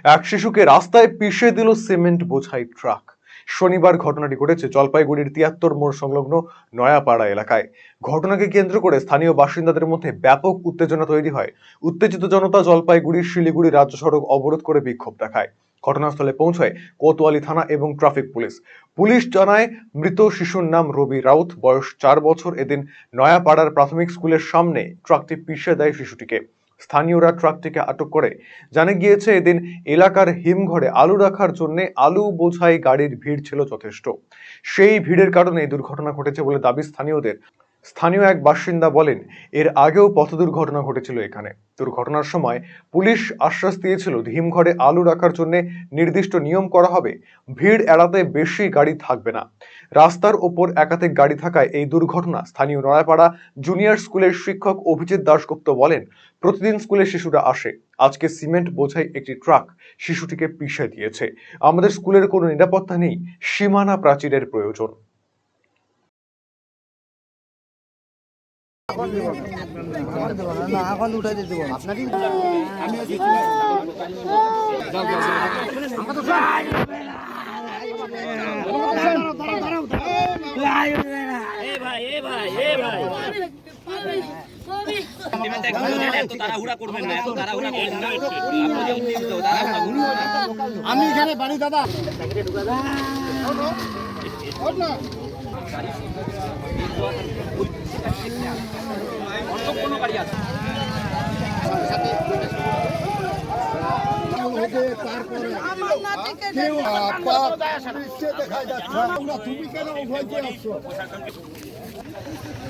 এক শিশুকে রাস্তায় পিষে দিল সিমেন্ট বোঝাই ট্রাক। শনিবার ঘটনাটি ঘটেছে জলপাইগুড়ির ৭৩ মোড় সংলগ্ন নয়াপাড়া এলাকায়। ঘটনাকে কেন্দ্র করে স্থানীয় বাসিন্দাদের মধ্যে ব্যাপক উত্তেজনা তৈরি হয়। উত্তেজিত জনতা জলপাইগুড়ি শিলিগুড়ি রাজ্য সড়ক অবরোধ করে বিক্ষোভ দেখায়। ঘটনাস্থলে পৌঁছায় কোতোয়ালি থানা এবং ট্রাফিক পুলিশ। পুলিশ জানায়, মৃত শিশুর নাম রবি রাউত, বয়স ৪ বছর। এদিন নয়াপাড়ার প্রাথমিক স্কুলের সামনে ট্রাকটি পিষে দেয় শিশুটিকে। স্থানীয়রা ট্রাকটিকে আটক করে। জানা গিয়েছে, এদিন এলাকার হিমঘরে আলু রাখার জন্য আলু বোঝাই গাড়ির ভিড় ছিল যথেষ্ট। সেই ভিড়ের কারণে এই দুর্ঘটনা ঘটেছে বলে দাবি স্থানীয়দের। স্থানীয় এক বাসিন্দা বলেন, এর আগেও পথ দুর্ঘটনা ঘটেছিল এখানে। দুর্ঘটনার সময় পুলিশ আশ্বাস দিয়েছিল হিমঘরে আলু রাখার জন্য নির্দিষ্ট নিয়ম করা হবে, ভিড় এড়াতে বেশি গাড়ি থাকবে না। রাস্তার ওপর একাধিক গাড়ি থাকায় এই দুর্ঘটনা। স্থানীয় নয়াপাড়া জুনিয়র স্কুলের শিক্ষক অভিজিৎ দাশগুপ্ত বলেন, প্রতিদিন স্কুলে শিশুরা আসে, আজকে সিমেন্ট বোঝাই একটি ট্রাক শিশুটিকে পিষে দিয়েছে। আমাদের স্কুলের কোনো নিরাপত্তা নেই, সীমানা প্রাচীরের প্রয়োজন। আমি এখানে বাড়ি দাদা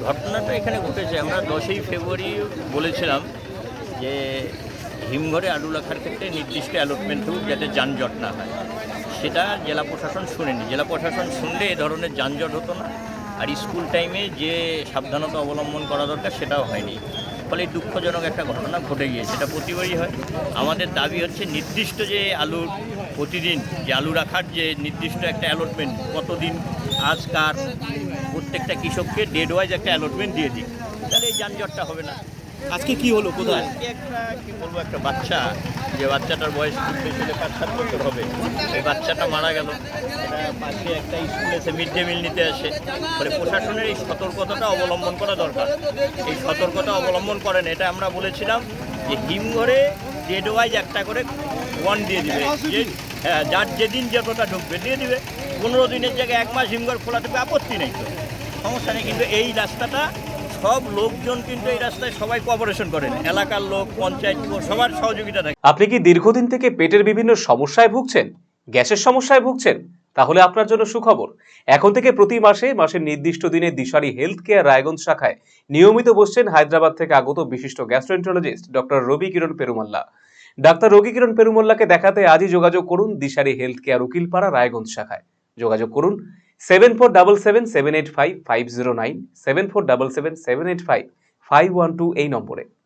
ঘটনাটা এখানে ঘটেছে, আমরা 10ই ফেব্রুয়ারি বলেছিলাম যে হিমঘরে আলু রাখার ক্ষেত্রে নির্দিষ্ট অ্যালটমেন্ট হোক, যাতে যানজট না হয়। সেটা জেলা প্রশাসন শুনেনি। জেলা প্রশাসন শুনলে এ ধরনের যানজট হতো না, আর স্কুল টাইমে যে সাবধানতা অবলম্বন করা দরকার সেটাও হয়নি। ফলে দুঃখজনক একটা ঘটনা ঘটে গিয়েছে। সেটা প্রতিবারই হয়। আমাদের দাবি হচ্ছে নির্দিষ্ট যে আলুর প্রতিদিন যে আলু রাখার যে নির্দিষ্ট একটা অ্যালটমেন্ট, কতদিন আজ কার, প্রত্যেকটা কৃষককে ডেড ওয়াইজ একটা অ্যালটমেন্ট দিয়ে দিই, তাহলে এই যানজটটা হবে না। আজকে কি হলো কোথায়? কি বলবো, একটা বাচ্চা, যে বাচ্চাটার বয়স খুব বেশি হলে 5-7 বছর হবে, এই বাচ্চাটা মারা গেল। এটা পাশে একটা স্কুল এসে মিড ডে মিল নিতে আসে। ফলে প্রশাসনের এই সতর্কতাটা অবলম্বন করা দরকার। এই সতর্কতা অবলম্বন করেন। এটা আমরা বলেছিলাম যে হিমঘরে ডেড ওয়াইজ একটা করে ওয়ান দিয়ে দিবে, যে হ্যাঁ যার যেদিন যতটা ঢুকবে দিয়ে দিবে। 15 দিনের জায়গায় 1 মাস হিমঘর খোলা থাকবে, আপত্তি নেই, তো সমস্যা নেই। কিন্তু এই রাস্তাটা সব লোকজন কিন্তু এই রাস্তায় সবাই কোঅপারেশন করেন, এলাকার লোক, পঞ্চায়েত, সবার সহযোগিতা থাকে। আপনি কি দীর্ঘদিন থেকে পেটের বিভিন্ন সমস্যায় ভুগছেন, গ্যাসের সমস্যায় ভুগছেন? তাহলে আপনার জন্য সুখবর। এখন থেকে প্রতি মাসের নির্দিষ্ট দিনে দিশারি হেলথ কেয়ার রায়গঞ্জ শাখায় নিয়মিত বসছেন হায়দ্রাবাদ থেকে আগত বিশিষ্ট গ্যাস্ট্রোএন্টারোলজিস্ট ডক্টর রবি কিরণ পেরুমাল্লা। ডাক্তার রবি কিরণ পেরুমাল্লাকে দেখাতে আজই যোগাযোগ করুন দিশারি হেলথ কেয়ার উকিলপাড়া রায়গঞ্জ শাখায়। যোগাযোগ করুন 7477785509, 7477785512 এই নম্বরে।